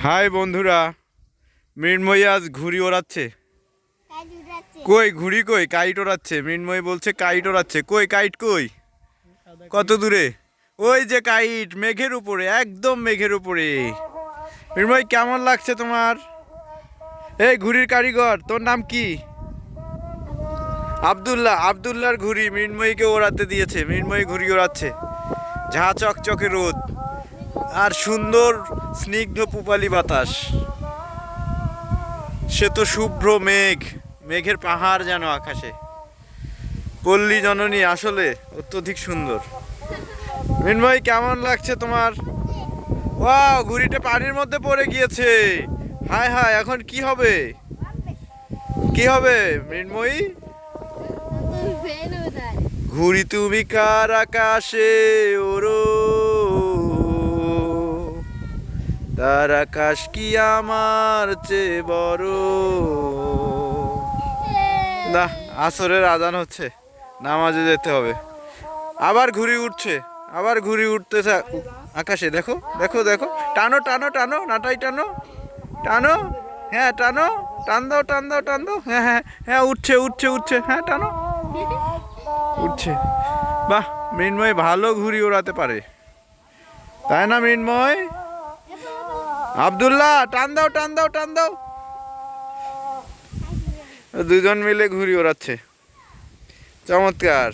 High বন্ধুরা, মৃন্ময়ী আজ ঘুড়ি ওড়াচ্ছে। কই ঘুড়ি কই? কাইট ওড়াচ্ছে। মৃন্ময়ী বলছে কাইট ওড়াচ্ছে। কই কাইট কই? কত দূরে? ওই যে কাইট, মেঘের উপরে, একদম মেঘের উপরে। মৃন্ময়ী কেমন লাগছে তোমার? এই ঘুড়ির কারিগর, তোর নাম কি? আব্দুল্লাহ। আব্দুল্লাহর ঘুড়ি মৃন্ময়ীকে ওড়াতে দিয়েছে। মৃন্ময়ী ঘুড়ি ওড়াচ্ছে। ঝাঁ চকচকে রোদ আর সুন্দর স্নিগ্ধ পুপালি বাতাস। সে তো শুভ্র মেঘ, মেঘের পাহাড় যেন আকাশে। পল্লী জননী আসলে অত্যধিক সুন্দর। মৃন্ময়ী কেমন লাগছে তোমার? ওয়াও, ঘুড়িটা পানির মধ্যে পড়ে গিয়েছে। হায় হায়, এখন কি হবে? কি হবে মৃন্ময়ী? ঘুড়ি তুমি কার আকাশে ওড়ো, তার আকাশ কি আমার চেয়ে বড়। না, আসরের আজান হচ্ছে, নামাজে যেতে হবে। আবার ঘুড়ি উঠছে, আবার ঘুড়ি উঠতেছে আকাশে। দেখো দেখো দেখো, টানো টানো টানো, নাটাই টানো টানো। হ্যাঁ টানো, টান দাও টান দাও টান দাও। হ্যাঁ হ্যাঁ হ্যাঁ, উঠছে উঠছে উঠছে। হ্যাঁ টানো, উঠছে। বাহ, মৃন্ময় ভালো ঘুড়ি ওড়াতে পারে, তাই না মৃন্ময়? আব্দুল্লাহ, টান দাও টান দাও টান দাও। দুজন মিলে ঘুড়ি ওড়াচ্ছে, চমৎকার।